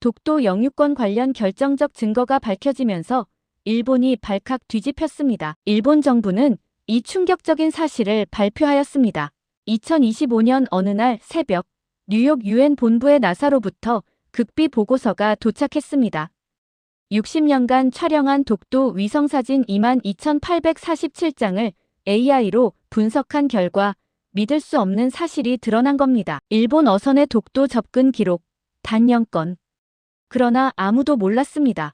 독도 영유권 관련 결정적 증거가 밝혀지면서 일본이 발칵 뒤집혔습니다. 일본 정부는 이 충격적인 사실을 발표하였습니다. 2025년 어느 날 새벽 뉴욕 유엔 본부의 나사로부터 극비 보고서가 도착했습니다. 60년간 촬영한 독도 위성사진 22,847장을 AI로 분석한 결과 믿을 수 없는 사실이 드러난 겁니다. 일본 어선의 독도 접근 기록 단 0건. 그러나 아무도 몰랐습니다.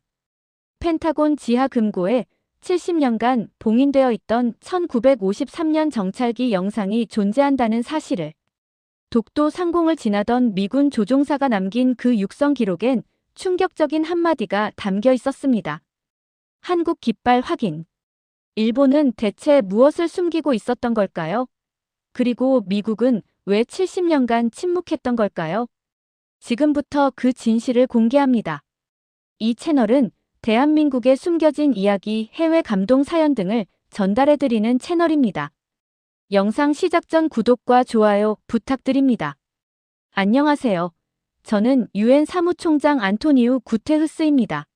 펜타곤 지하 금고에 70년간 봉인되어 있던 1953년 정찰기 영상이 존재한다는 사실을. 독도 상공을 지나던 미군 조종사가 남긴 그 육성 기록엔 충격적인 한마디가 담겨 있었습니다. 한국 깃발 확인. 일본은 대체 무엇을 숨기고 있었던 걸까요? 그리고 미국은 왜 70년간 침묵했던 걸까요? 지금부터 그 진실을 공개합니다. 이 채널은 대한민국의 숨겨진 이야기, 해외 감동 사연 등을 전달해드리는 채널입니다. 영상 시작 전 구독과 좋아요 부탁드립니다. 안녕하세요. 저는 유엔 사무총장 안토니우 구테흐스입니다.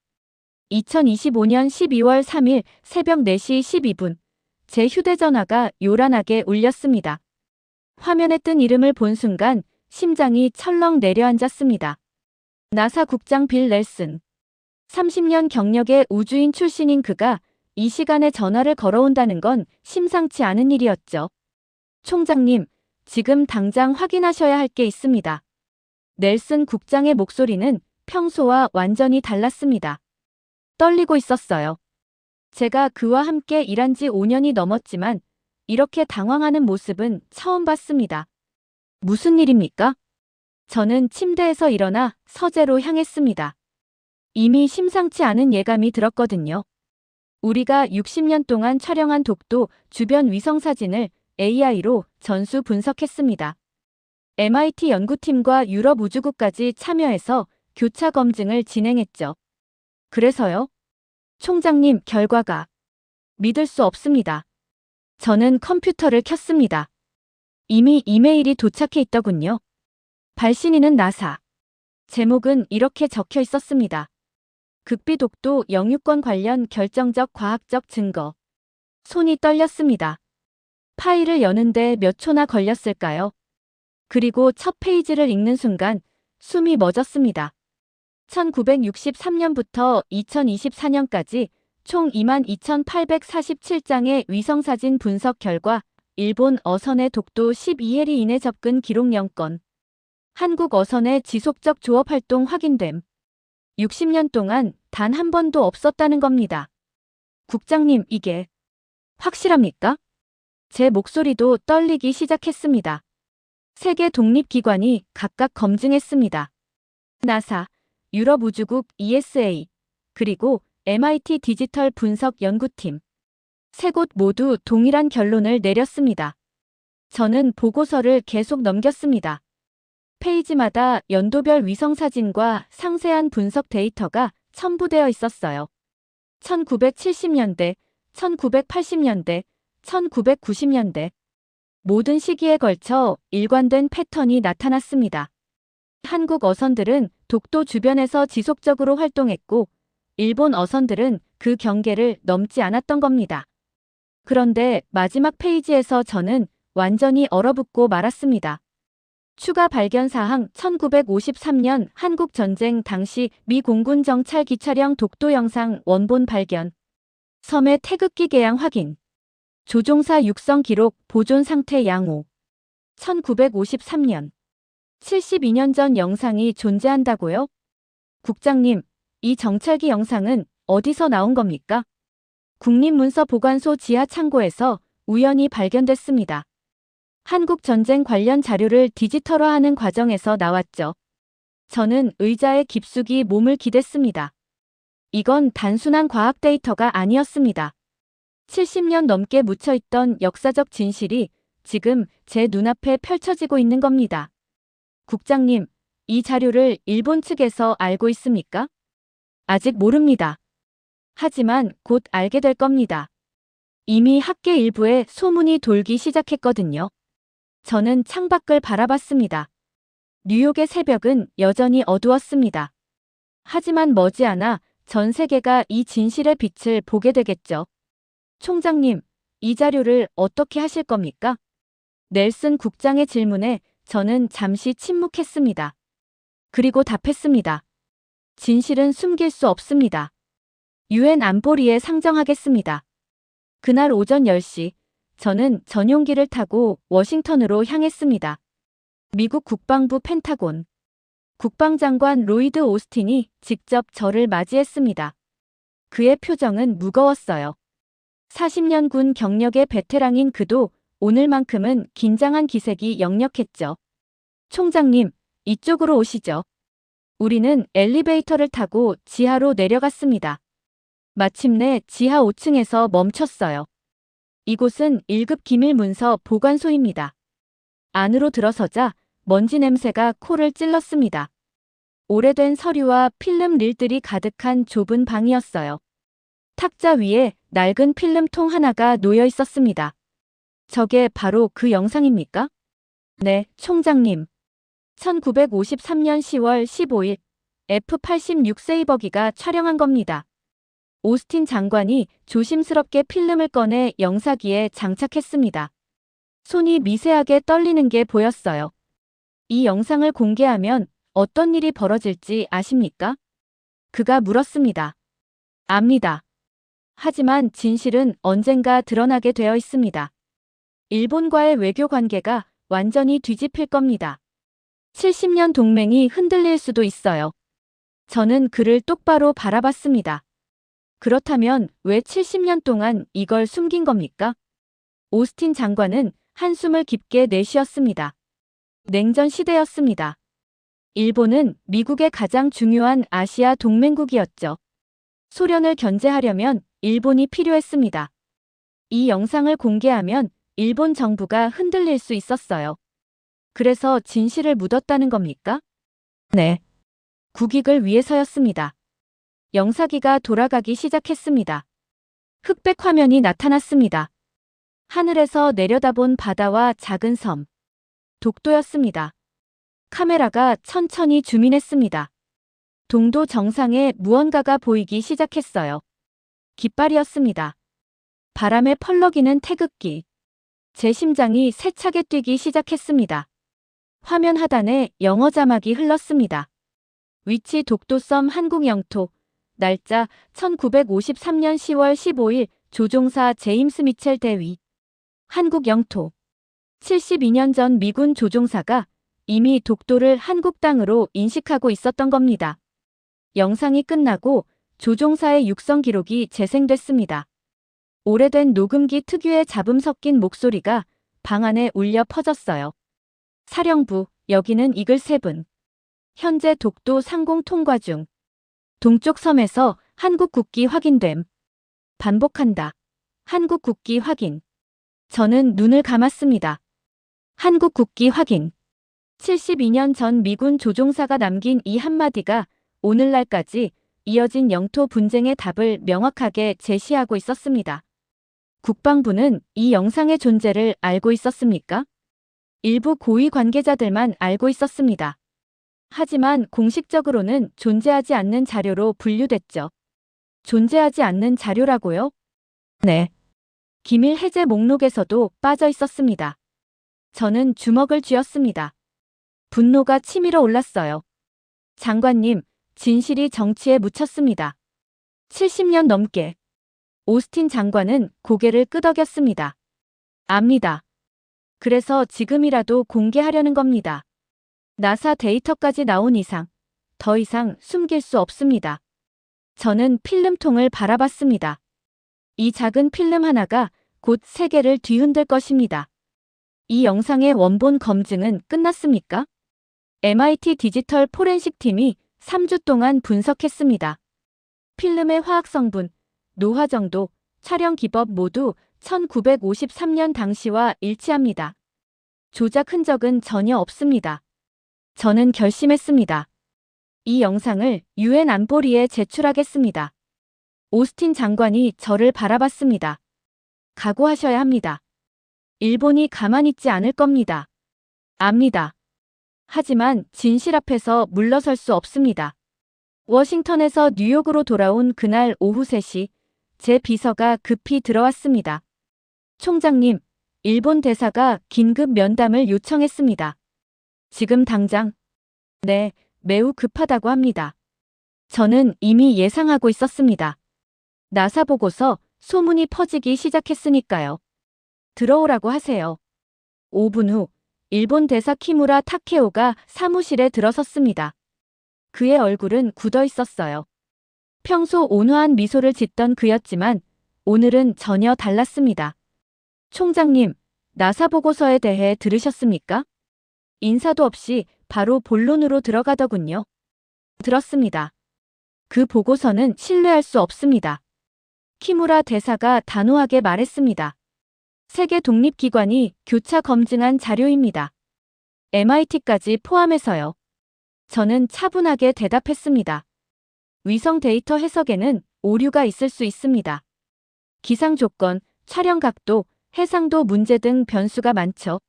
2025년 12월 3일 새벽 4시 12분, 제 휴대전화가 요란하게 울렸습니다. 화면에 뜬 이름을 본 순간 심장이 철렁 내려앉았습니다. 나사 국장 빌 넬슨. 30년 경력의 우주인 출신인 그가 이 시간에 전화를 걸어온다는 건 심상치 않은 일이었죠. 총장님, 지금 당장 확인하셔야 할 게 있습니다. 넬슨 국장의 목소리는 평소와 완전히 달랐습니다. 떨리고 있었어요. 제가 그와 함께 일한 지 5년이 넘었지만 이렇게 당황하는 모습은 처음 봤습니다. 무슨 일입니까? 저는 침대에서 일어나 서재로 향했습니다. 이미 심상치 않은 예감이 들었거든요. 우리가 60년 동안 촬영한 독도 주변 위성사진을 AI로 전수 분석했습니다. MIT 연구팀과 유럽 우주국까지 참여해서 교차 검증을 진행했죠. 그래서요? 총장님, 결과가 믿을 수 없습니다. 저는 컴퓨터를 켰습니다. 이미 이메일이 도착해 있더군요. 발신인은 나사. 제목은 이렇게 적혀 있었습니다. 극비 독도 영유권 관련 결정적 과학적 증거. 손이 떨렸습니다. 파일을 여는데 몇 초나 걸렸을까요? 그리고 첫 페이지를 읽는 순간 숨이 멎었습니다. 1963년부터 2024년까지 총 22,847장의 위성사진 분석 결과 일본 어선의 독도 12해리 이내 접근 기록 0건. 한국 어선의 지속적 조업 활동 확인됨. 60년 동안 단 한 번도 없었다는 겁니다. 국장님, 이게 확실합니까? 제 목소리도 떨리기 시작했습니다. 세계 독립기관이 각각 검증했습니다. 나사, 유럽 우주국 ESA, 그리고 MIT 디지털 분석 연구팀. 세 곳 모두 동일한 결론을 내렸습니다. 저는 보고서를 계속 넘겼습니다. 페이지마다 연도별 위성사진과 상세한 분석 데이터가 첨부되어 있었어요. 1970년대, 1980년대, 1990년대. 모든 시기에 걸쳐 일관된 패턴이 나타났습니다. 한국 어선들은 독도 주변에서 지속적으로 활동했고, 일본 어선들은 그 경계를 넘지 않았던 겁니다. 그런데 마지막 페이지에서 저는 완전히 얼어붙고 말았습니다. 추가 발견 사항 1953년 한국전쟁 당시 미 공군 정찰 기차령 독도 영상 원본 발견. 섬의 태극기 개양 확인. 조종사 육성 기록 보존 상태 양호. 1953년. 72년 전 영상이 존재한다고요? 국장님, 이 정찰기 영상은 어디서 나온 겁니까? 국립문서보관소 지하 창고에서 우연히 발견됐습니다. 한국 전쟁 관련 자료를 디지털화하는 과정에서 나왔죠. 저는 의자에 깊숙이 몸을 기댔습니다. 이건 단순한 과학 데이터가 아니었습니다. 70년 넘게 묻혀있던 역사적 진실이 지금 제 눈앞에 펼쳐지고 있는 겁니다. 국장님, 이 자료를 일본 측에서 알고 있습니까? 아직 모릅니다. 하지만 곧 알게 될 겁니다. 이미 학계 일부에 소문이 돌기 시작했거든요. 저는 창밖을 바라봤습니다. 뉴욕의 새벽은 여전히 어두웠습니다. 하지만 머지않아 전 세계가 이 진실의 빛을 보게 되겠죠. 총장님, 이 자료를 어떻게 하실 겁니까? 넬슨 국장의 질문에 저는 잠시 침묵했습니다. 그리고 답했습니다. 진실은 숨길 수 없습니다. 유엔 안보리에 상정하겠습니다. 그날 오전 10시, 저는 전용기를 타고 워싱턴으로 향했습니다. 미국 국방부 펜타곤. 국방장관 로이드 오스틴이 직접 저를 맞이했습니다. 그의 표정은 무거웠어요. 40년 군 경력의 베테랑인 그도 오늘만큼은 긴장한 기색이 역력했죠. 총장님, 이쪽으로 오시죠. 우리는 엘리베이터를 타고 지하로 내려갔습니다. 마침내 지하 5층에서 멈췄어요. 이곳은 1급 기밀 문서 보관소입니다. 안으로 들어서자 먼지 냄새가 코를 찔렀습니다. 오래된 서류와 필름 릴들이 가득한 좁은 방이었어요. 탁자 위에 낡은 필름통 하나가 놓여 있었습니다. 저게 바로 그 영상입니까? 네, 총장님. 1953년 10월 15일 F-86 세이버기가 촬영한 겁니다. 오스틴 장관이 조심스럽게 필름을 꺼내 영사기에 장착했습니다. 손이 미세하게 떨리는 게 보였어요. 이 영상을 공개하면 어떤 일이 벌어질지 아십니까? 그가 물었습니다. 압니다. 하지만 진실은 언젠가 드러나게 되어 있습니다. 일본과의 외교 관계가 완전히 뒤집힐 겁니다. 70년 동맹이 흔들릴 수도 있어요. 저는 그를 똑바로 바라봤습니다. 그렇다면 왜 70년 동안 이걸 숨긴 겁니까? 오스틴 장관은 한숨을 깊게 내쉬었습니다. 냉전 시대였습니다. 일본은 미국의 가장 중요한 아시아 동맹국이었죠. 소련을 견제하려면 일본이 필요했습니다. 이 영상을 공개하면 일본 정부가 흔들릴 수 있었어요. 그래서 진실을 묻었다는 겁니까? 네. 국익을 위해서였습니다. 영사기가 돌아가기 시작했습니다. 흑백 화면이 나타났습니다. 하늘에서 내려다본 바다와 작은 섬. 독도였습니다. 카메라가 천천히 줌인했습니다. 동도 정상에 무언가가 보이기 시작했어요. 깃발이었습니다. 바람에 펄럭이는 태극기. 제 심장이 세차게 뛰기 시작했습니다. 화면 하단에 영어 자막이 흘렀습니다. 위치 독도섬 한국 영토. 날짜 1953년 10월 15일 조종사 제임스 미첼 대위. 한국 영토. 72년 전 미군 조종사가 이미 독도를 한국 땅으로 인식하고 있었던 겁니다. 영상이 끝나고 조종사의 육성 기록이 재생됐습니다. 오래된 녹음기 특유의 잡음 섞인 목소리가 방 안에 울려 퍼졌어요. 사령부, 여기는 이글 7. 현재 독도 상공 통과 중. 동쪽 섬에서 한국 국기 확인됨. 반복한다. 한국 국기 확인. 저는 눈을 감았습니다. 한국 국기 확인. 72년 전 미군 조종사가 남긴 이 한마디가 오늘날까지 이어진 영토 분쟁의 답을 명확하게 제시하고 있었습니다. 국방부는 이 영상의 존재를 알고 있었습니까? 일부 고위 관계자들만 알고 있었습니다. 하지만 공식적으로는 존재하지 않는 자료로 분류됐죠. 존재하지 않는 자료라고요? 네. 기밀 해제 목록에서도 빠져 있었습니다. 저는 주먹을 쥐었습니다. 분노가 치밀어 올랐어요. 장관님, 진실이 정치에 묻혔습니다. 70년 넘게. 오스틴 장관은 고개를 끄덕였습니다. 압니다. 그래서 지금이라도 공개하려는 겁니다. 나사 데이터까지 나온 이상, 더 이상 숨길 수 없습니다. 저는 필름통을 바라봤습니다. 이 작은 필름 하나가 곧 세계를 뒤흔들 것입니다. 이 영상의 원본 검증은 끝났습니까? MIT 디지털 포렌식 팀이 3주 동안 분석했습니다. 필름의 화학 성분, 노화 정도, 촬영 기법 모두 1953년 당시와 일치합니다. 조작 흔적은 전혀 없습니다. 저는 결심했습니다. 이 영상을 유엔 안보리에 제출하겠습니다. 오스틴 장관이 저를 바라봤습니다. 각오하셔야 합니다. 일본이 가만히 있지 않을 겁니다. 압니다. 하지만 진실 앞에서 물러설 수 없습니다. 워싱턴에서 뉴욕으로 돌아온 그날 오후 3시, 제 비서가 급히 들어왔습니다. 총장님, 일본 대사가 긴급 면담을 요청했습니다. 지금 당장. 네, 매우 급하다고 합니다. 저는 이미 예상하고 있었습니다. 나사 보고서 소문이 퍼지기 시작했으니까요. 들어오라고 하세요. 5분 후, 일본 대사 키무라 타케오가 사무실에 들어섰습니다. 그의 얼굴은 굳어 있었어요. 평소 온화한 미소를 짓던 그였지만 오늘은 전혀 달랐습니다. 총장님, 나사 보고서에 대해 들으셨습니까? 인사도 없이 바로 본론으로 들어가더군요. 들었습니다. 그 보고서는 신뢰할 수 없습니다. 키무라 대사가 단호하게 말했습니다. 세계 독립기관이 교차 검증한 자료입니다. MIT까지 포함해서요. 저는 차분하게 대답했습니다. 위성 데이터 해석에는 오류가 있을 수 있습니다. 기상 조건, 촬영 각도, 해상도 문제 등 변수가 많죠.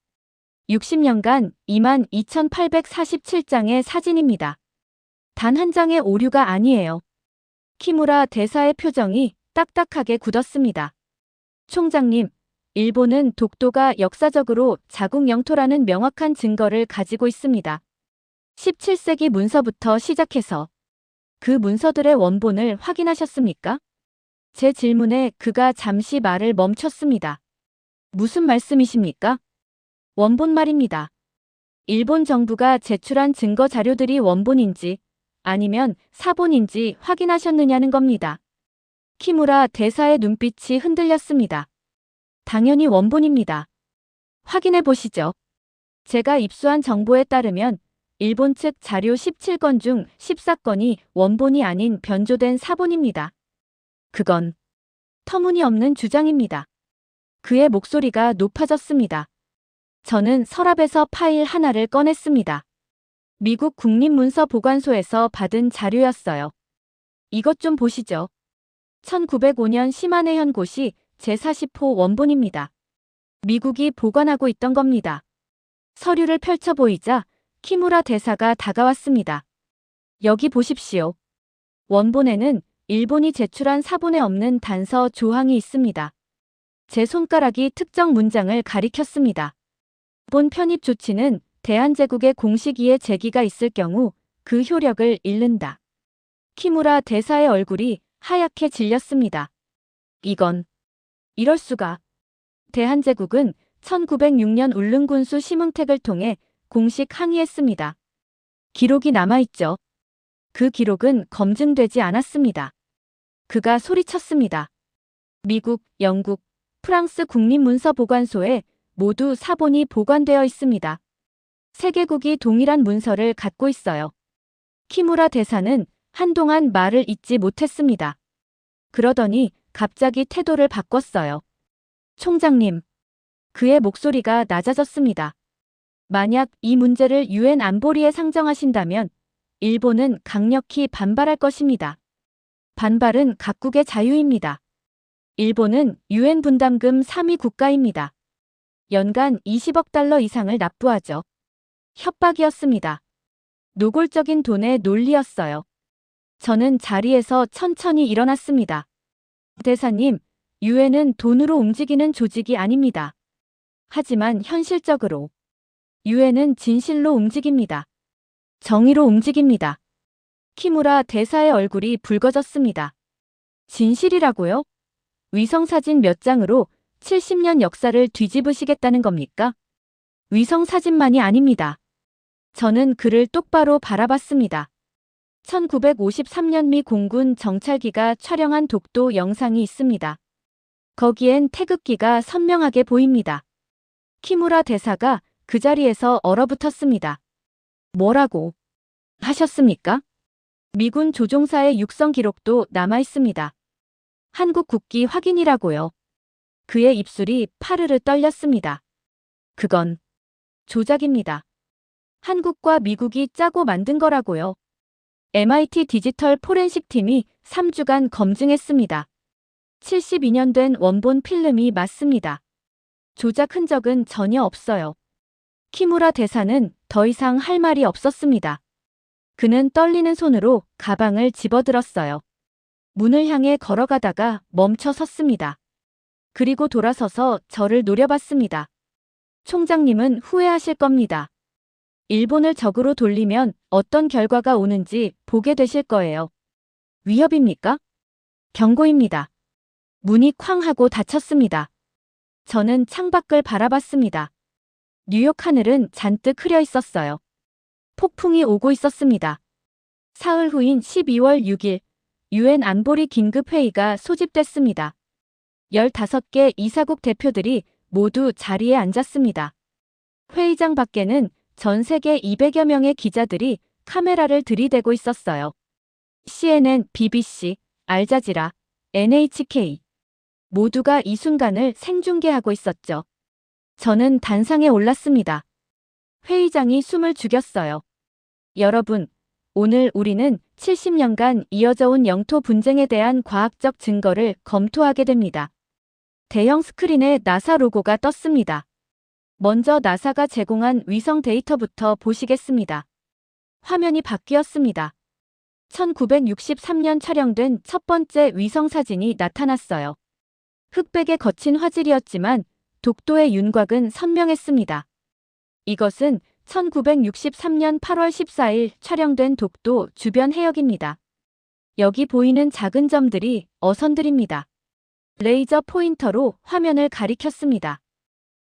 60년간 22,847장의 사진입니다. 단 한 장의 오류가 아니에요. 키무라 대사의 표정이 딱딱하게 굳었습니다. 총장님, 일본은 독도가 역사적으로 자국 영토라는 명확한 증거를 가지고 있습니다. 17세기 문서부터 시작해서 그 문서들의 원본을 확인하셨습니까? 제 질문에 그가 잠시 말을 멈췄습니다. 무슨 말씀이십니까? 원본 말입니다. 일본 정부가 제출한 증거 자료들이 원본인지 아니면 사본인지 확인하셨느냐는 겁니다. 키무라 대사의 눈빛이 흔들렸습니다. 당연히 원본입니다. 확인해 보시죠. 제가 입수한 정보에 따르면 일본 측 자료 17건 중 14건이 원본이 아닌 변조된 사본입니다. 그건 터무니없는 주장입니다. 그의 목소리가 높아졌습니다. 저는 서랍에서 파일 하나를 꺼냈습니다. 미국 국립문서보관소에서 받은 자료였어요. 이것 좀 보시죠. 1905년 시마네 현고시 제40호 원본입니다. 미국이 보관하고 있던 겁니다. 서류를 펼쳐 보이자 키무라 대사가 다가왔습니다. 여기 보십시오. 원본에는 일본이 제출한 사본에 없는 단서 조항이 있습니다. 제 손가락이 특정 문장을 가리켰습니다. 본 편입 조치는 대한제국의 공식 이해 제기가 있을 경우 그 효력을 잃는다. 키무라 대사의 얼굴이 하얗게 질렸습니다. 이럴 수가. 대한제국은 1906년 울릉군수 심흥택을 통해 공식 항의했습니다. 기록이 남아있죠. 그 기록은 검증되지 않았습니다. 그가 소리쳤습니다. 미국, 영국, 프랑스 국립문서보관소에 모두 사본이 보관되어 있습니다. 세계국이 동일한 문서를 갖고 있어요. 키무라 대사는 한동안 말을 잇지 못했습니다. 그러더니 갑자기 태도를 바꿨어요. 총장님. 그의 목소리가 낮아졌습니다. 만약 이 문제를 유엔 안보리에 상정하신다면 일본은 강력히 반발할 것입니다. 반발은 각국의 자유입니다. 일본은 유엔 분담금 3위 국가입니다. 연간 20억 달러 이상을 납부하죠. 협박이었습니다. 노골적인 돈의 논리였어요. 저는 자리에서 천천히 일어났습니다. 대사님, 유엔은 돈으로 움직이는 조직이 아닙니다. 하지만 현실적으로 유엔은 진실로 움직입니다. 정의로 움직입니다. 키무라 대사의 얼굴이 붉어졌습니다. 진실이라고요? 위성사진 몇 장으로 70년 역사를 뒤집으시겠다는 겁니까? 위성사진만이 아닙니다. 저는 그를 똑바로 바라봤습니다. 1953년 미 공군 정찰기가 촬영한 독도 영상이 있습니다. 거기엔 태극기가 선명하게 보입니다. 키무라 대사가 그 자리에서 얼어붙었습니다. 뭐라고 하셨습니까? 미군 조종사의 육성 기록도 남아 있습니다. 한국 국기 확인이라고요. 그의 입술이 파르르 떨렸습니다. 그건 조작입니다. 한국과 미국이 짜고 만든 거라고요. MIT 디지털 포렌식 팀이 3주간 검증했습니다. 72년 된 원본 필름이 맞습니다. 조작 흔적은 전혀 없어요. 키무라 대사는 더 이상 할 말이 없었습니다. 그는 떨리는 손으로 가방을 집어들었어요. 문을 향해 걸어가다가 멈춰 섰습니다. 그리고 돌아서서 저를 노려봤습니다. 총장님은 후회하실 겁니다. 일본을 적으로 돌리면 어떤 결과가 오는지 보게 되실 거예요. 위협입니까? 경고입니다. 문이 쾅 하고 닫혔습니다. 저는 창밖을 바라봤습니다. 뉴욕 하늘은 잔뜩 흐려 있었어요. 폭풍이 오고 있었습니다. 사흘 후인 12월 6일, 유엔 안보리 긴급회의가 소집됐습니다. 15개 이사국 대표들이 모두 자리에 앉았습니다. 회의장 밖에는 전 세계 200여 명의 기자들이 카메라를 들이대고 있었어요. CNN, BBC, 알자지라, NHK 모두가 이 순간을 생중계하고 있었죠. 저는 단상에 올랐습니다. 회의장이 숨을 죽였어요. 여러분, 오늘 우리는 70년간 이어져 온 영토 분쟁에 대한 과학적 증거를 검토하게 됩니다. 대형 스크린에 나사 로고가 떴습니다. 먼저 나사가 제공한 위성 데이터부터 보시겠습니다. 화면이 바뀌었습니다. 1963년 촬영된 첫 번째 위성 사진이 나타났어요. 흑백의 거친 화질이었지만 독도의 윤곽은 선명했습니다. 이것은 1963년 8월 14일 촬영된 독도 주변 해역입니다. 여기 보이는 작은 점들이 어선들입니다. 레이저 포인터로 화면을 가리켰습니다.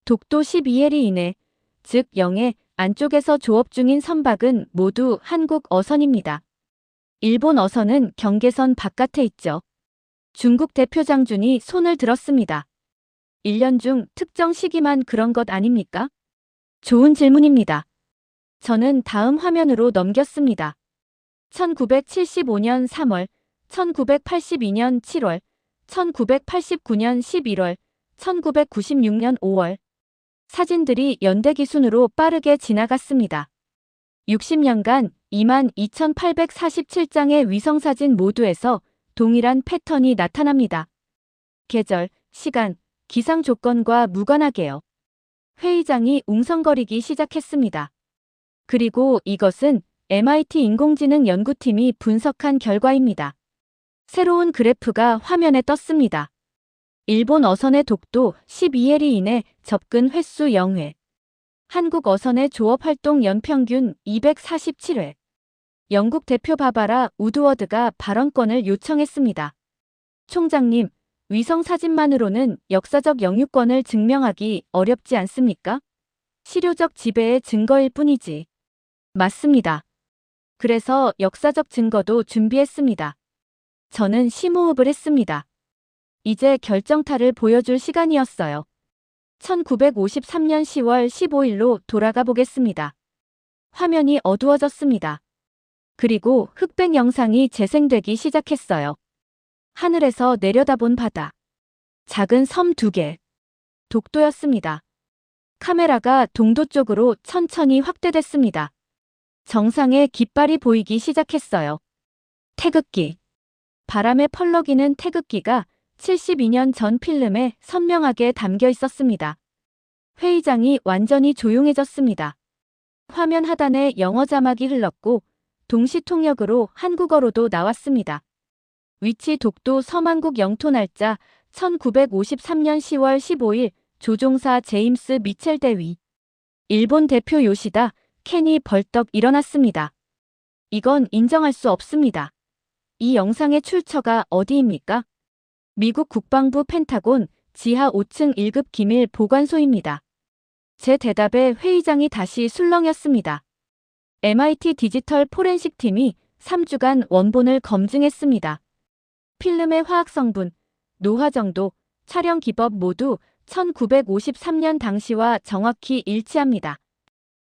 독도 12해리 이내, 즉 영해 안쪽에서 조업 중인 선박은 모두 한국 어선입니다. 일본 어선은 경계선 바깥에 있죠. 중국 대표 장군이 손을 들었습니다. 1년 중 특정 시기만 그런 것 아닙니까? 좋은 질문입니다. 저는 다음 화면으로 넘겼습니다. 1975년 3월, 1982년 7월, 1989년 11월, 1996년 5월. 사진들이 연대기순으로 빠르게 지나갔습니다. 60년간 22,847장의 위성사진 모두에서 동일한 패턴이 나타납니다. 계절, 시간, 기상 조건과 무관하게요. 회의장이 웅성거리기 시작했습니다. 그리고 이것은 MIT 인공지능 연구팀이 분석한 결과입니다. 새로운 그래프가 화면에 떴습니다. 일본 어선의 독도 12해리 이내 접근 횟수 0회. 한국 어선의 조업 활동 연평균 247회. 영국 대표 바바라 우드워드가 발언권을 요청했습니다. 총장님, 위성 사진만으로는 역사적 영유권을 증명하기 어렵지 않습니까? 실효적 지배의 증거일 뿐이지. 맞습니다. 그래서 역사적 증거도 준비했습니다. 저는 심호흡을 했습니다. 이제 결정타를 보여줄 시간이었어요. 1953년 10월 15일로 돌아가 보겠습니다. 화면이 어두워졌습니다. 그리고 흑백 영상이 재생되기 시작했어요. 하늘에서 내려다본 바다. 작은 섬 2개. 독도였습니다. 카메라가 동도 쪽으로 천천히 확대됐습니다. 정상에 깃발이 보이기 시작했어요. 태극기. 바람에 펄럭이는 태극기가 72년 전 필름에 선명하게 담겨 있었습니다. 회의장이 완전히 조용해졌습니다. 화면 하단에 영어 자막이 흘렀고 동시 통역으로 한국어로도 나왔습니다. 위치 독도 서만국 영토 날짜 1953년 10월 15일 조종사 제임스 미첼 대위. 일본 대표 요시다 캔이 벌떡 일어났습니다. 이건 인정할 수 없습니다. 이 영상의 출처가 어디입니까? 미국 국방부 펜타곤 지하 5층 1급 기밀 보관소입니다. 제 대답에 회의장이 다시 술렁였습니다. MIT 디지털 포렌식 팀이 3주간 원본을 검증했습니다. 필름의 화학 성분, 노화 정도, 촬영 기법 모두 1953년 당시와 정확히 일치합니다.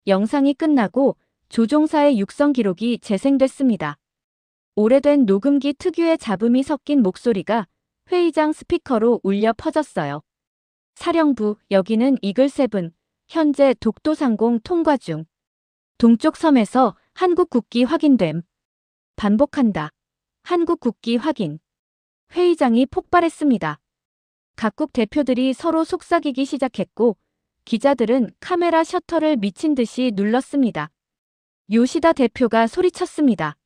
영상이 끝나고 조종사의 육성 기록이 재생됐습니다. 오래된 녹음기 특유의 잡음이 섞인 목소리가 회의장 스피커로 울려 퍼졌어요. 사령부, 여기는 이글7, 현재 독도 상공 통과 중. 동쪽 섬에서 한국 국기 확인됨. 반복한다. 한국 국기 확인. 회의장이 폭발했습니다. 각국 대표들이 서로 속삭이기 시작했고 기자들은 카메라 셔터를 미친 듯이 눌렀습니다. 요시다 대표가 소리쳤습니다.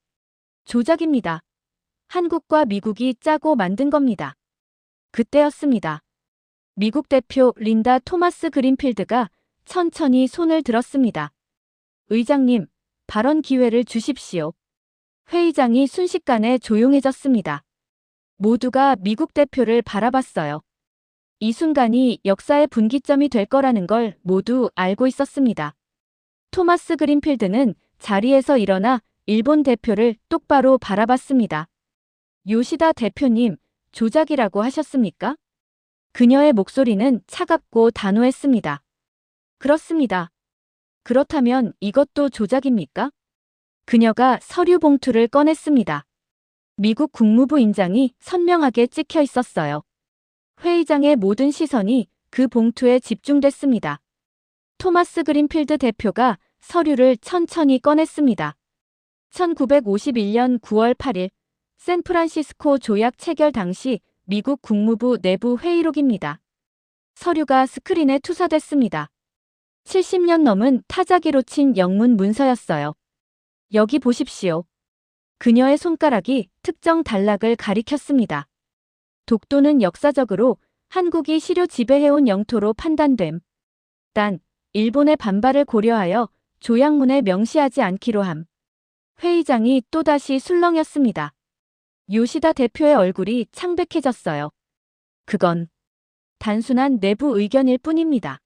조작입니다. 한국과 미국이 짜고 만든 겁니다. 그때였습니다. 미국 대표 린다 토마스 그린필드가 천천히 손을 들었습니다. 의장님, 발언 기회를 주십시오. 회의장이 순식간에 조용해졌습니다. 모두가 미국 대표를 바라봤어요. 이 순간이 역사의 분기점이 될 거라는 걸 모두 알고 있었습니다. 토마스 그린필드는 자리에서 일어나 일본 대표를 똑바로 바라봤습니다. 요시다 대표님, 조작이라고 하셨습니까? 그녀의 목소리는 차갑고 단호했습니다. 그렇습니다. 그렇다면 이것도 조작입니까? 그녀가 서류 봉투를 꺼냈습니다. 미국 국무부 인장이 선명하게 찍혀 있었어요. 회의장의 모든 시선이 그 봉투에 집중됐습니다. 토마스 그린필드 대표가 서류를 천천히 꺼냈습니다. 1951년 9월 8일 샌프란시스코 조약 체결 당시 미국 국무부 내부 회의록입니다. 서류가 스크린에 투사됐습니다. 70년 넘은 타자기로 친 영문 문서였어요. 여기 보십시오. 그녀의 손가락이 특정 단락을 가리켰습니다. 독도는 역사적으로 한국이 시료 지배해온 영토로 판단됨. 단, 일본의 반발을 고려하여 조약문에 명시하지 않기로 함. 회의장이 또다시 술렁였습니다. 요시다 대표의 얼굴이 창백해졌어요. 그건 단순한 내부 의견일 뿐입니다.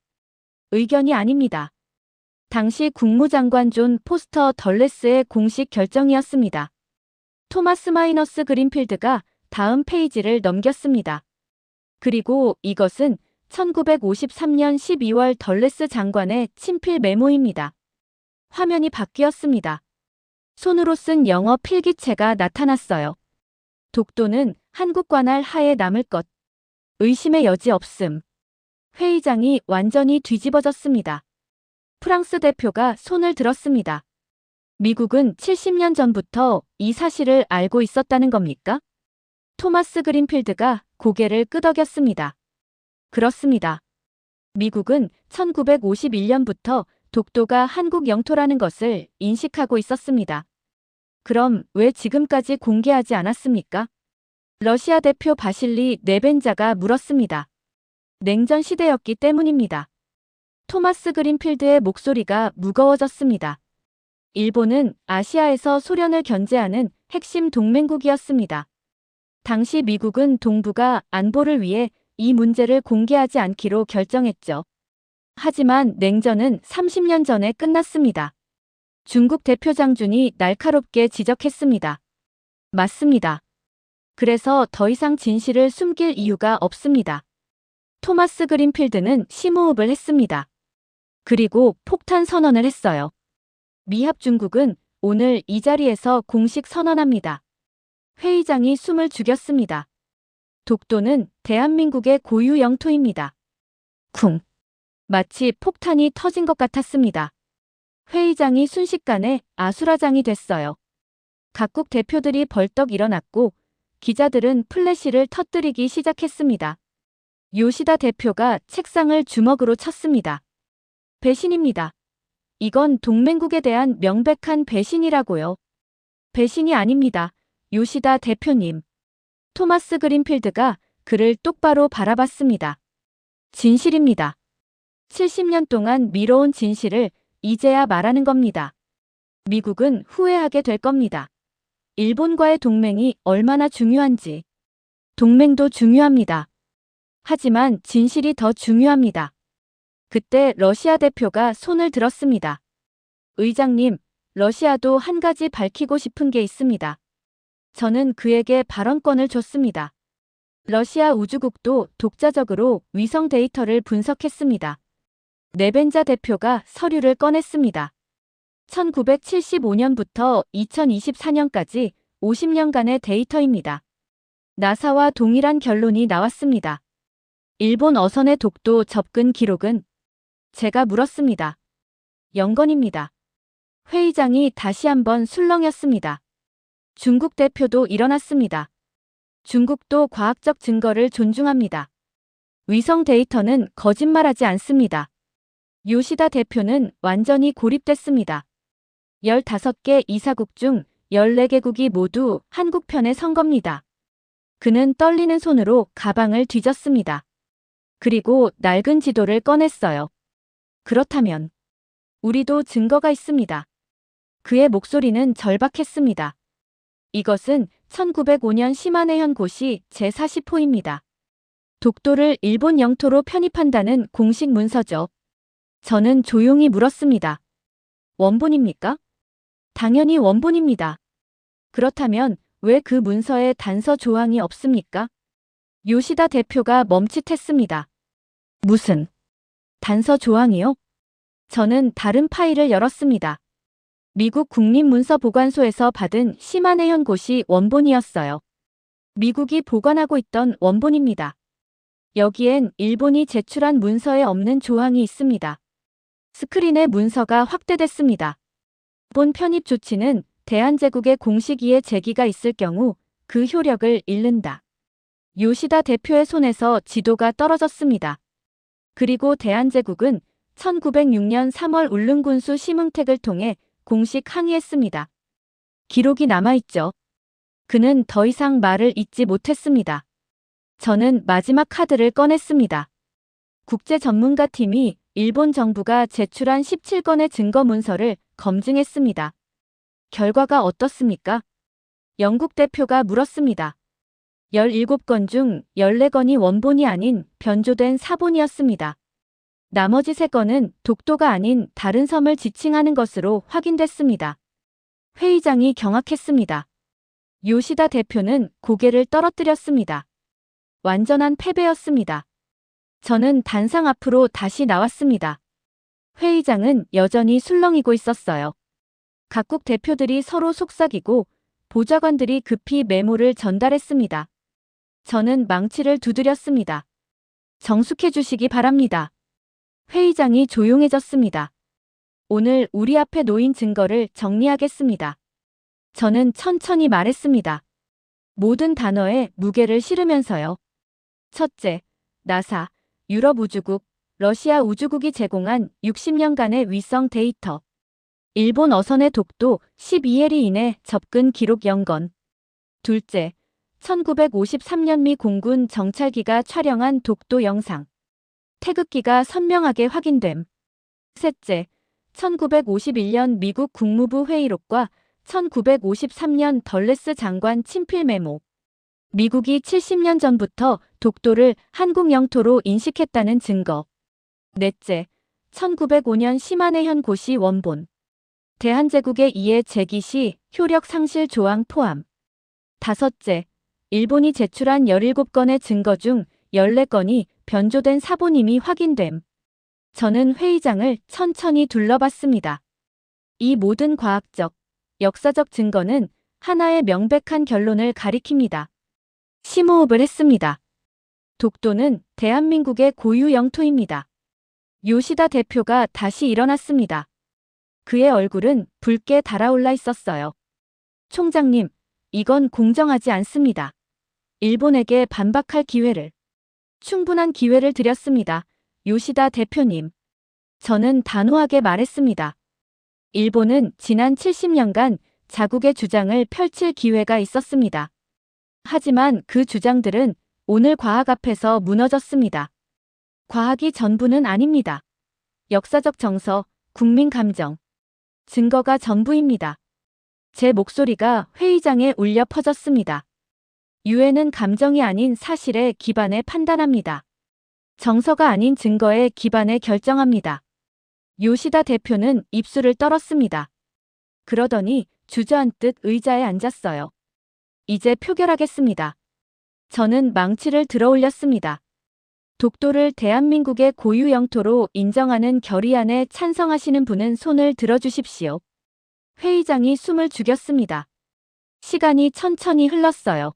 의견이 아닙니다. 당시 국무장관 존 포스터 덜레스의 공식 결정이었습니다. 토마스 마이너스 그린필드가 다음 페이지를 넘겼습니다. 그리고 이것은 1953년 12월 덜레스 장관의 친필 메모입니다. 화면이 바뀌었습니다. 손으로 쓴 영어 필기체가 나타났어요. 독도는 한국 관할 하에 남을 것. 의심의 여지 없음. 회의장이 완전히 뒤집어졌습니다. 프랑스 대표가 손을 들었습니다. 미국은 70년 전부터 이 사실을 알고 있었다는 겁니까? 토마스 그린필드가 고개를 끄덕였습니다. 그렇습니다. 미국은 1951년부터 독도가 한국 영토라는 것을 인식하고 있었습니다. 그럼 왜 지금까지 공개하지 않았습니까? 러시아 대표 바실리 네벤자가 물었습니다. 냉전 시대였기 때문입니다. 토마스 그린필드의 목소리가 무거워졌습니다. 일본은 아시아에서 소련을 견제하는 핵심 동맹국이었습니다. 당시 미국은 동북아 안보를 위해 이 문제를 공개하지 않기로 결정했죠. 하지만 냉전은 30년 전에 끝났습니다. 중국 대표 장준이 날카롭게 지적했습니다. 맞습니다. 그래서 더 이상 진실을 숨길 이유가 없습니다. 토마스 그린필드는 심호흡을 했습니다. 그리고 폭탄 선언을 했어요. 미합 중국은 오늘 이 자리에서 공식 선언합니다. 회의장이 숨을 죽였습니다. 독도는 대한민국의 고유 영토입니다. 쿵. 마치 폭탄이 터진 것 같았습니다. 회의장이 순식간에 아수라장이 됐어요. 각국 대표들이 벌떡 일어났고 기자들은 플래시를 터뜨리기 시작했습니다. 요시다 대표가 책상을 주먹으로 쳤습니다. 배신입니다. 이건 동맹국에 대한 명백한 배신이라고요. 배신이 아닙니다. 요시다 대표님. 토마스 그린필드가 그를 똑바로 바라봤습니다. 진실입니다. 70년 동안 미뤄온 진실을 이제야 말하는 겁니다. 미국은 후회하게 될 겁니다. 일본과의 동맹이 얼마나 중요한지. 동맹도 중요합니다. 하지만 진실이 더 중요합니다. 그때 러시아 대표가 손을 들었습니다. 의장님, 러시아도 한 가지 밝히고 싶은 게 있습니다. 저는 그에게 발언권을 줬습니다. 러시아 우주국도 독자적으로 위성 데이터를 분석했습니다. 네벤자 대표가 서류를 꺼냈습니다. 1975년부터 2024년까지 50년간의 데이터입니다. 나사와 동일한 결론이 나왔습니다. 일본 어선의 독도 접근 기록은 제가 물었습니다. 영건입니다. 회의장이 다시 한번 술렁였습니다. 중국 대표도 일어났습니다. 중국도 과학적 증거를 존중합니다. 위성 데이터는 거짓말하지 않습니다. 요시다 대표는 완전히 고립됐습니다. 15개 이사국 중 14개국이 모두 한국 편에 선 겁니다. 그는 떨리는 손으로 가방을 뒤졌습니다. 그리고 낡은 지도를 꺼냈어요. 그렇다면 우리도 증거가 있습니다. 그의 목소리는 절박했습니다. 이것은 1905년 시마네현 고시 제40호입니다. 독도를 일본 영토로 편입한다는 공식 문서죠. 저는 조용히 물었습니다. 원본입니까? 당연히 원본입니다. 그렇다면 왜 그 문서에 단서 조항이 없습니까? 요시다 대표가 멈칫했습니다. 무슨 단서 조항이요? 저는 다른 파일을 열었습니다. 미국 국립문서보관소에서 받은 시마네현 고시 원본이었어요. 미국이 보관하고 있던 원본입니다. 여기엔 일본이 제출한 문서에 없는 조항이 있습니다. 스크린의 문서가 확대됐습니다. 본 편입 조치는 대한제국의 공식 이해 제기가 있을 경우 그 효력을 잃는다. 요시다 대표의 손에서 지도가 떨어졌습니다. 그리고 대한제국은 1906년 3월 울릉군수 심흥택을 통해 공식 항의했습니다. 기록이 남아있죠. 그는 더 이상 말을 잇지 못했습니다. 저는 마지막 카드를 꺼냈습니다. 국제 전문가 팀이 일본 정부가 제출한 17건의 증거 문서를 검증했습니다. 결과가 어떻습니까? 영국 대표가 물었습니다. 17건 중 14건이 원본이 아닌 변조된 사본이었습니다. 나머지 3건은 독도가 아닌 다른 섬을 지칭하는 것으로 확인됐습니다. 회의장이 경악했습니다. 요시다 대표는 고개를 떨어뜨렸습니다. 완전한 패배였습니다. 저는 단상 앞으로 다시 나왔습니다. 회의장은 여전히 술렁이고 있었어요. 각국 대표들이 서로 속삭이고 보좌관들이 급히 메모를 전달했습니다. 저는 망치를 두드렸습니다. 정숙해 주시기 바랍니다. 회의장이 조용해졌습니다. 오늘 우리 앞에 놓인 증거를 정리하겠습니다. 저는 천천히 말했습니다. 모든 단어에 무게를 실으면서요. 첫째, 나사, 유럽 우주국, 러시아 우주국이 제공한 60년간의 위성 데이터. 일본 어선의 독도 12해리 이내 접근 기록 연건. 둘째, 1953년 미 공군 정찰기가 촬영한 독도 영상. 태극기가 선명하게 확인됨. 셋째, 1951년 미국 국무부 회의록과 1953년 덜레스 장관 친필 메모. 미국이 70년 전부터 독도를 한국 영토로 인식했다는 증거. 넷째, 1905년 시마네현 고시 원본. 대한제국의 이해 제기 시 효력 상실 조항 포함. 다섯째, 일본이 제출한 17건의 증거 중 14건이 변조된 사본임이 확인됨. 저는 회의장을 천천히 둘러봤습니다. 이 모든 과학적, 역사적 증거는 하나의 명백한 결론을 가리킵니다. 심호흡을 했습니다. 독도는 대한민국의 고유 영토입니다. 요시다 대표가 다시 일어났습니다. 그의 얼굴은 붉게 달아올라 있었어요. 총장님, 이건 공정하지 않습니다. 일본에게 반박할 기회를, 충분한 기회를 드렸습니다. 요시다 대표님. 저는 단호하게 말했습니다. 일본은 지난 70년간 자국의 주장을 펼칠 기회가 있었습니다. 하지만 그 주장들은 오늘 과학 앞에서 무너졌습니다. 과학이 전부는 아닙니다. 역사적 정서, 국민 감정, 증거가 전부입니다. 제 목소리가 회의장에 울려 퍼졌습니다. 유엔은 감정이 아닌 사실에 기반해 판단합니다. 정서가 아닌 증거에 기반해 결정합니다. 요시다 대표는 입술을 떨었습니다. 그러더니 주저앉듯 의자에 앉았어요. 이제 표결하겠습니다. 저는 망치를 들어 올렸습니다. 독도를 대한민국의 고유 영토로 인정하는 결의안에 찬성하시는 분은 손을 들어주십시오. 회의장이 숨을 죽였습니다. 시간이 천천히 흘렀어요.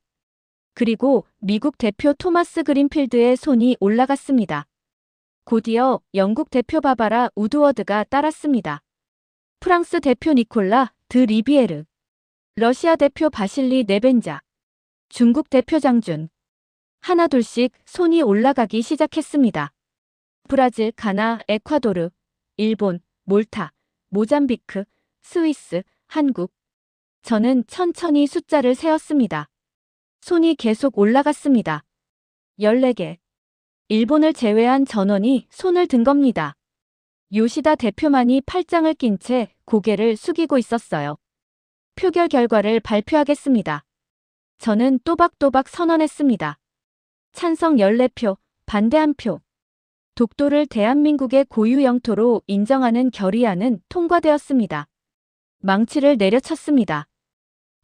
그리고 미국 대표 토마스 그린필드의 손이 올라갔습니다. 곧이어 영국 대표 바바라 우드워드가 따랐습니다. 프랑스 대표 니콜라 드 리비에르, 러시아 대표 바실리 네벤자, 중국 대표 장준. 하나둘씩 손이 올라가기 시작했습니다. 브라질, 가나, 에콰도르, 일본, 몰타, 모잠비크, 스위스, 한국. 저는 천천히 숫자를 세었습니다. 손이 계속 올라갔습니다. 14개. 일본을 제외한 전원이 손을 든 겁니다. 요시다 대표만이 팔짱을 낀 채 고개를 숙이고 있었어요. 표결 결과를 발표하겠습니다. 저는 또박또박 선언했습니다. 찬성 14표, 반대 1표. 독도를 대한민국의 고유 영토로 인정하는 결의안은 통과되었습니다. 망치를 내려쳤습니다.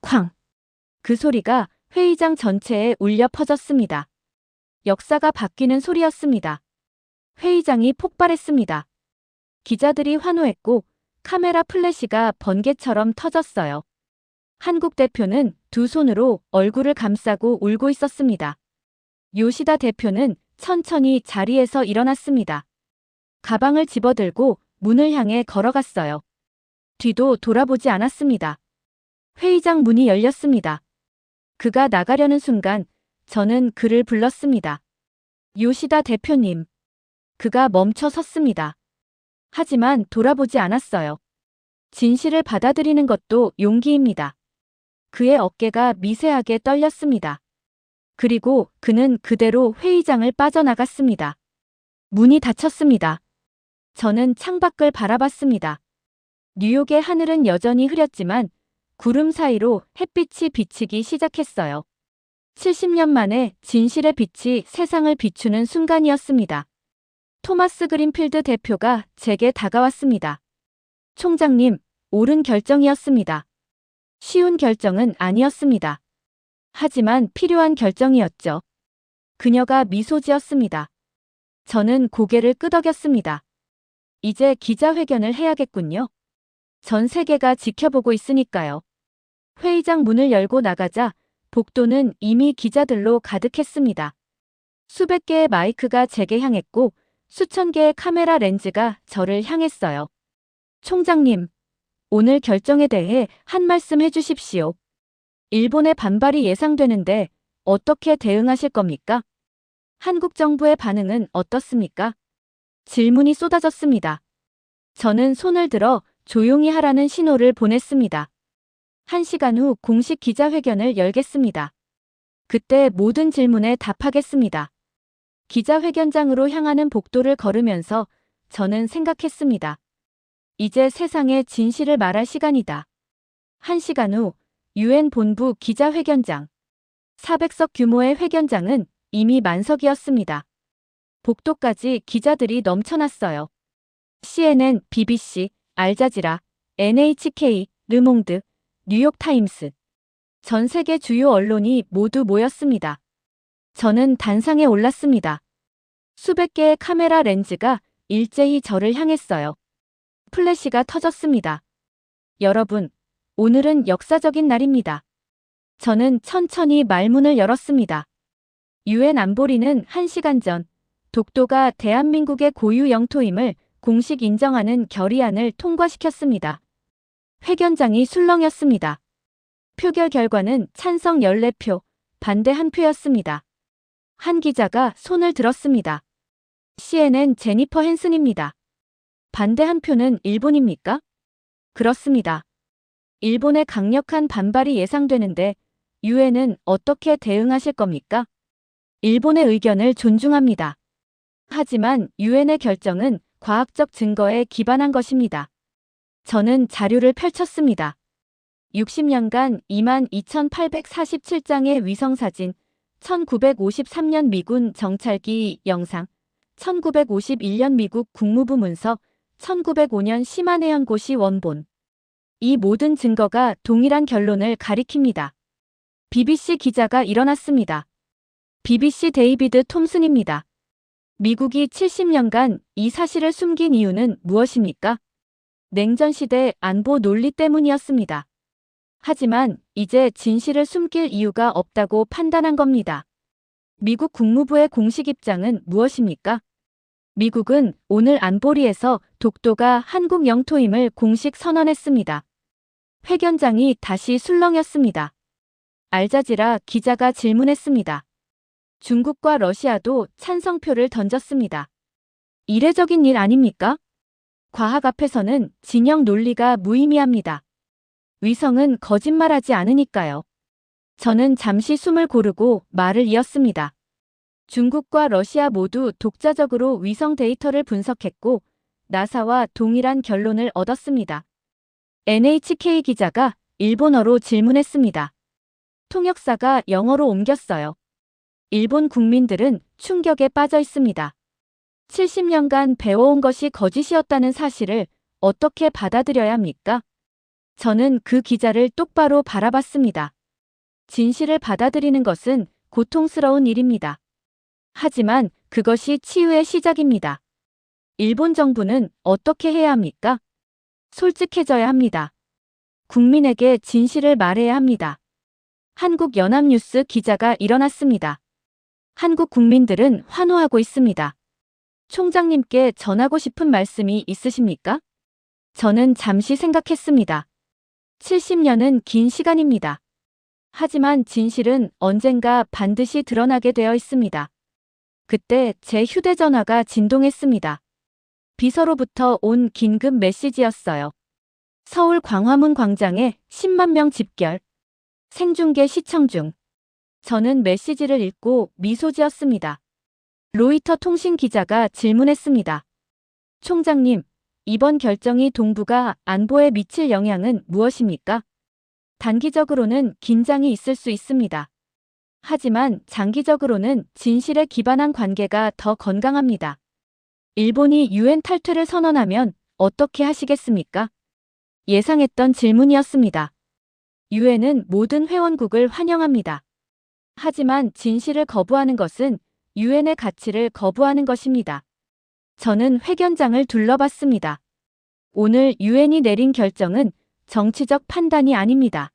쾅! 그 소리가 회의장 전체에 울려 퍼졌습니다. 역사가 바뀌는 소리였습니다. 회의장이 폭발했습니다. 기자들이 환호했고 카메라 플래시가 번개처럼 터졌어요. 한국 대표는 두 손으로 얼굴을 감싸고 울고 있었습니다. 요시다 대표는 천천히 자리에서 일어났습니다. 가방을 집어들고 문을 향해 걸어갔어요. 뒤도 돌아보지 않았습니다. 회의장 문이 열렸습니다. 그가 나가려는 순간 저는 그를 불렀습니다. 요시다 대표님. 그가 멈춰 섰습니다. 하지만 돌아보지 않았어요. 진실을 받아들이는 것도 용기입니다. 그의 어깨가 미세하게 떨렸습니다. 그리고 그는 그대로 회의장을 빠져나갔습니다. 문이 닫혔습니다. 저는 창밖을 바라봤습니다. 뉴욕의 하늘은 여전히 흐렸지만 구름 사이로 햇빛이 비치기 시작했어요. 70년 만에 진실의 빛이 세상을 비추는 순간이었습니다. 토마스 그린필드 대표가 제게 다가왔습니다. 총장님, 옳은 결정이었습니다. 쉬운 결정은 아니었습니다. 하지만 필요한 결정이었죠. 그녀가 미소 지었습니다. 저는 고개를 끄덕였습니다. 이제 기자회견을 해야겠군요. 전 세계가 지켜보고 있으니까요. 회의장 문을 열고 나가자 복도는 이미 기자들로 가득했습니다. 수백 개의 마이크가 제게 향했고 수천 개의 카메라 렌즈가 저를 향했어요. 총장님, 오늘 결정에 대해 한 말씀 해주십시오. 일본의 반발이 예상되는데 어떻게 대응하실 겁니까? 한국 정부의 반응은 어떻습니까? 질문이 쏟아졌습니다. 저는 손을 들어 조용히 하라는 신호를 보냈습니다. 1시간 후 공식 기자회견을 열겠습니다. 그때 모든 질문에 답하겠습니다. 기자회견장으로 향하는 복도를 걸으면서 저는 생각했습니다. 이제 세상에 진실을 말할 시간이다. 1시간 후 UN 본부 기자회견장. 400석 규모의 회견장은 이미 만석이었습니다. 복도까지 기자들이 넘쳐났어요. CNN, BBC, 알자지라, NHK, 르몽드, 뉴욕타임스. 전 세계 주요 언론이 모두 모였습니다. 저는 단상에 올랐습니다. 수백 개의 카메라 렌즈가 일제히 저를 향했어요. 플래시가 터졌습니다. 여러분, 오늘은 역사적인 날입니다. 저는 천천히 말문을 열었습니다. 유엔 안보리는 1시간 전 독도가 대한민국의 고유 영토임을 공식 인정하는 결의안을 통과시켰습니다. 회견장이 술렁였습니다. 표결 결과는 찬성 14표, 반대 1표였습니다. 한 기자가 손을 들었습니다. CNN 제니퍼 헨슨입니다. 반대 1표는 일본입니까? 그렇습니다. 일본의 강력한 반발이 예상되는데 유엔은 어떻게 대응하실 겁니까? 일본의 의견을 존중합니다. 하지만 유엔의 결정은 과학적 증거에 기반한 것입니다. 저는 자료를 펼쳤습니다. 60년간 22,847장의 위성사진, 1953년 미군 정찰기 영상, 1951년 미국 국무부 문서, 1905년 시마네연고시 원본. 이 모든 증거가 동일한 결론을 가리킵니다. BBC 기자가 일어났습니다. BBC 데이비드 톰슨입니다. 미국이 70년간 이 사실을 숨긴 이유는 무엇입니까? 냉전시대 안보 논리 때문이었습니다. 하지만 이제 진실을 숨길 이유가 없다고 판단한 겁니다. 미국 국무부의 공식 입장은 무엇입니까? 미국은 오늘 안보리에서 독도가 한국 영토임을 공식 선언했습니다. 회견장이 다시 술렁였습니다. 알자지라 기자가 질문했습니다. 중국과 러시아도 찬성표를 던졌습니다. 이례적인 일 아닙니까? 과학 앞에서는 진영 논리가 무의미합니다. 위성은 거짓말하지 않으니까요. 저는 잠시 숨을 고르고 말을 이었습니다. 중국과 러시아 모두 독자적으로 위성 데이터를 분석했고 나사와 동일한 결론을 얻었습니다. NHK 기자가 일본어로 질문했습니다. 통역사가 영어로 옮겼어요. 일본 국민들은 충격에 빠져 있습니다. 70년간 배워온 것이 거짓이었다는 사실을 어떻게 받아들여야 합니까? 저는 그 기자를 똑바로 바라봤습니다. 진실을 받아들이는 것은 고통스러운 일입니다. 하지만 그것이 치유의 시작입니다. 일본 정부는 어떻게 해야 합니까? 솔직해져야 합니다. 국민에게 진실을 말해야 합니다. 한국 연합뉴스 기자가 일어났습니다. 한국 국민들은 환호하고 있습니다. 총장님께 전하고 싶은 말씀이 있으십니까? 저는 잠시 생각했습니다. 70년은 긴 시간입니다. 하지만 진실은 언젠가 반드시 드러나게 되어 있습니다. 그때 제 휴대전화가 진동했습니다. 비서로부터 온 긴급 메시지였어요. 서울 광화문 광장에 10만 명 집결. 생중계 시청 중. 저는 메시지를 읽고 미소 지었습니다. 로이터 통신 기자가 질문했습니다. 총장님, 이번 결정이 동북아 안보에 미칠 영향은 무엇입니까? 단기적으로는 긴장이 있을 수 있습니다. 하지만 장기적으로는 진실에 기반한 관계가 더 건강합니다. 일본이 유엔 탈퇴를 선언하면 어떻게 하시겠습니까? 예상했던 질문이었습니다. 유엔은 모든 회원국을 환영합니다. 하지만 진실을 거부하는 것은 유엔의 가치를 거부하는 것입니다. 저는 회견장을 둘러봤습니다. 오늘 유엔이 내린 결정은 정치적 판단이 아닙니다.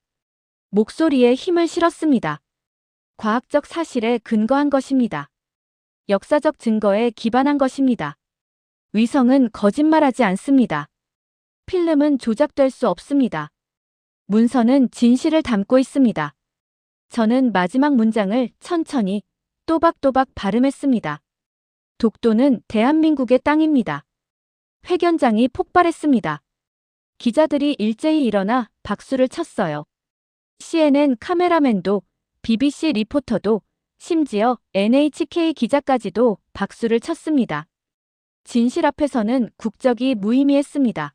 목소리에 힘을 실었습니다. 과학적 사실에 근거한 것입니다. 역사적 증거에 기반한 것입니다. 위성은 거짓말하지 않습니다. 필름은 조작될 수 없습니다. 문서는 진실을 담고 있습니다. 저는 마지막 문장을 천천히 또박또박 발음했습니다. 독도는 대한민국의 땅입니다. 회견장이 폭발했습니다. 기자들이 일제히 일어나 박수를 쳤어요. CNN 카메라맨도, BBC 리포터도, 심지어 NHK 기자까지도 박수를 쳤습니다. 진실 앞에서는 국적이 무의미했습니다.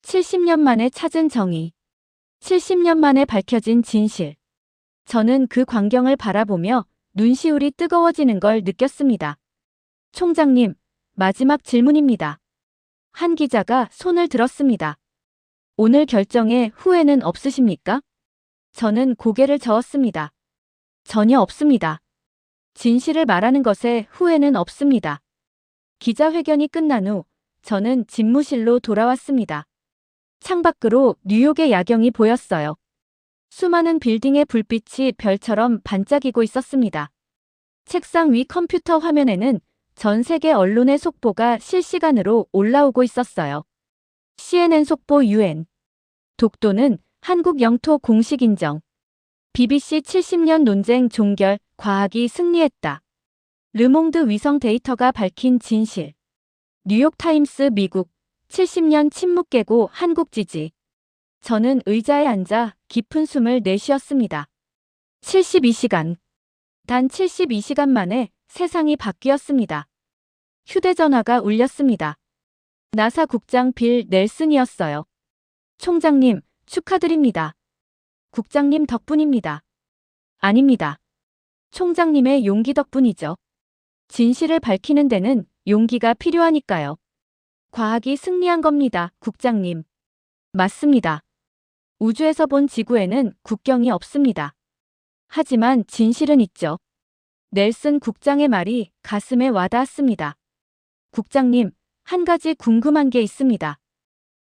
70년 만에 찾은 정의. 70년 만에 밝혀진 진실. 저는 그 광경을 바라보며 눈시울이 뜨거워지는 걸 느꼈습니다. 총장님, 마지막 질문입니다. 한 기자가 손을 들었습니다. 오늘 결정에 후회는 없으십니까? 저는 고개를 저었습니다. 전혀 없습니다. 진실을 말하는 것에 후회는 없습니다. 기자회견이 끝난 후 저는 집무실로 돌아왔습니다. 창밖으로 뉴욕의 야경이 보였어요. 수많은 빌딩의 불빛이 별처럼 반짝이고 있었습니다. 책상 위 컴퓨터 화면에는 전 세계 언론의 속보가 실시간으로 올라오고 있었어요. CNN 속보 유엔. 독도는 한국 영토 공식 인정. BBC 70년 논쟁 종결, 과학이 승리했다. 르몽드 위성 데이터가 밝힌 진실. 뉴욕타임스 미국, 70년 침묵 깨고 한국 지지. 저는 의자에 앉아 깊은 숨을 내쉬었습니다. 72시간. 단 72시간 만에 세상이 바뀌었습니다. 휴대전화가 울렸습니다. 나사 국장 빌 넬슨이었어요. 총장님, 축하드립니다. 국장님 덕분입니다. 아닙니다. 총장님의 용기 덕분이죠. 진실을 밝히는 데는 용기가 필요하니까요. 과학이 승리한 겁니다, 국장님. 맞습니다. 우주에서 본 지구에는 국경이 없습니다. 하지만 진실은 있죠. 넬슨 국장의 말이 가슴에 와닿았습니다. 국장님, 한 가지 궁금한 게 있습니다.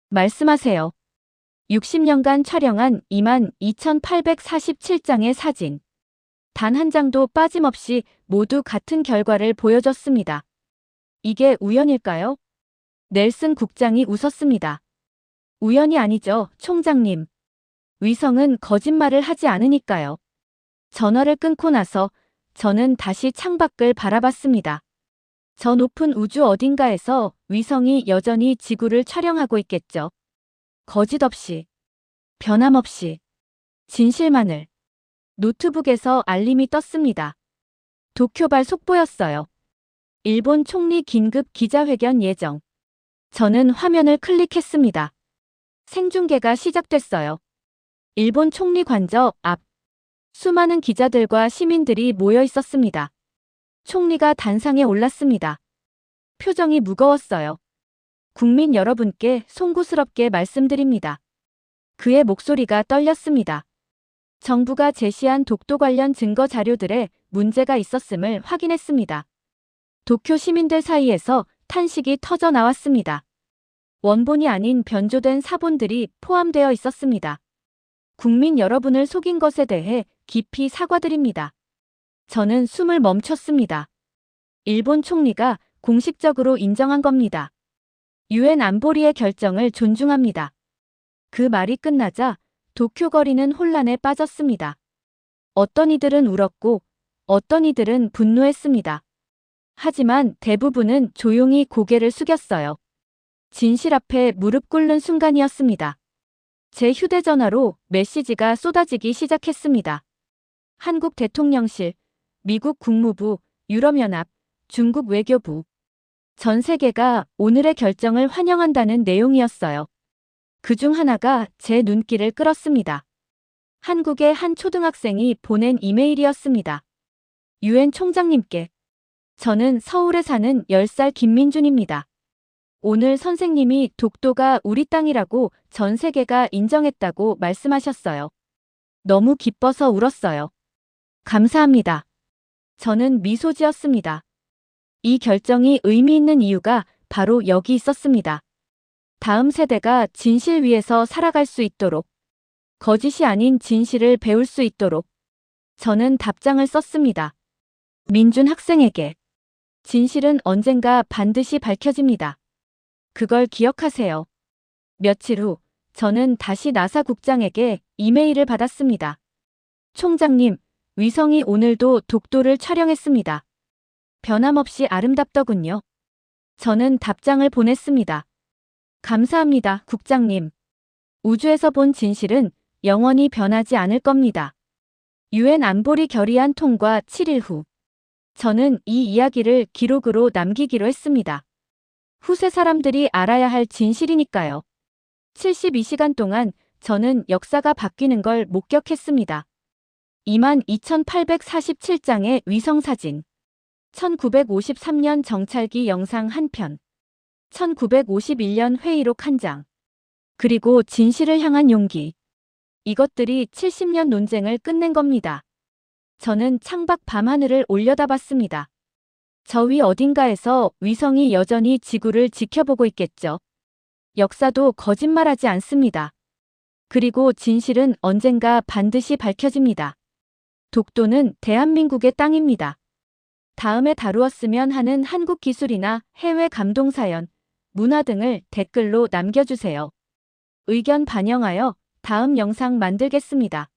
말씀하세요. 60년간 촬영한 22,847장의 사진. 단 한 장도 빠짐없이 모두 같은 결과를 보여줬습니다. 이게 우연일까요? 넬슨 국장이 웃었습니다. 우연이 아니죠, 총장님. 위성은 거짓말을 하지 않으니까요. 전화를 끊고 나서 저는 다시 창밖을 바라봤습니다. 저 높은 우주 어딘가에서 위성이 여전히 지구를 촬영하고 있겠죠. 거짓 없이, 변함없이, 진실만을. 노트북에서 알림이 떴습니다. 도쿄발 속보였어요. 일본 총리 긴급 기자회견 예정. 저는 화면을 클릭했습니다. 생중계가 시작됐어요. 일본 총리 관저 앞. 수많은 기자들과 시민들이 모여 있었습니다. 총리가 단상에 올랐습니다. 표정이 무거웠어요. 국민 여러분께 송구스럽게 말씀드립니다. 그의 목소리가 떨렸습니다. 정부가 제시한 독도 관련 증거 자료들에 문제가 있었음을 확인했습니다. 도쿄 시민들 사이에서 탄식이 터져 나왔습니다. 원본이 아닌 변조된 사본들이 포함되어 있었습니다. 국민 여러분을 속인 것에 대해 깊이 사과드립니다. 저는 숨을 멈췄습니다. 일본 총리가 공식적으로 인정한 겁니다. 유엔 안보리의 결정을 존중합니다. 그 말이 끝나자 도쿄 거리는 혼란에 빠졌습니다. 어떤 이들은 울었고 어떤 이들은 분노했습니다. 하지만 대부분은 조용히 고개를 숙였어요. 진실 앞에 무릎 꿇는 순간이었습니다. 제 휴대전화로 메시지가 쏟아지기 시작했습니다. 한국 대통령실, 미국 국무부, 유럽연합, 중국 외교부. 전 세계가 오늘의 결정을 환영한다는 내용이었어요. 그중 하나가 제 눈길을 끌었습니다. 한국의 한 초등학생이 보낸 이메일이었습니다. 유엔 총장님께. 저는 서울에 사는 10살 김민준입니다. 오늘 선생님이 독도가 우리 땅이라고 전 세계가 인정했다고 말씀하셨어요. 너무 기뻐서 울었어요. 감사합니다. 저는 미소 지었습니다. 이 결정이 의미 있는 이유가 바로 여기 있었습니다. 다음 세대가 진실 위에서 살아갈 수 있도록, 거짓이 아닌 진실을 배울 수 있도록 저는 답장을 썼습니다. 민준 학생에게. 진실은 언젠가 반드시 밝혀집니다. 그걸 기억하세요. 며칠 후 저는 다시 나사 국장에게 이메일을 받았습니다. 총장님, 위성이 오늘도 독도를 촬영했습니다. 변함없이 아름답더군요. 저는 답장을 보냈습니다. 감사합니다, 국장님. 우주에서 본 진실은 영원히 변하지 않을 겁니다. 유엔 안보리 결의안 통과 7일 후. 저는 이 이야기를 기록으로 남기기로 했습니다. 후세 사람들이 알아야 할 진실이니까요. 72시간 동안 저는 역사가 바뀌는 걸 목격했습니다. 22,847장의 위성사진. 1953년 정찰기 영상 1편. 1951년 회의록 1장. 그리고 진실을 향한 용기. 이것들이 70년 논쟁을 끝낸 겁니다. 저는 창밖 밤하늘을 올려다봤습니다. 저 위 어딘가에서 위성이 여전히 지구를 지켜보고 있겠죠. 역사도 거짓말하지 않습니다. 그리고 진실은 언젠가 반드시 밝혀집니다. 독도는 대한민국의 땅입니다. 다음에 다루었으면 하는 한국 기술이나 해외 감동사연, 문화 등을 댓글로 남겨주세요. 의견 반영하여 다음 영상 만들겠습니다.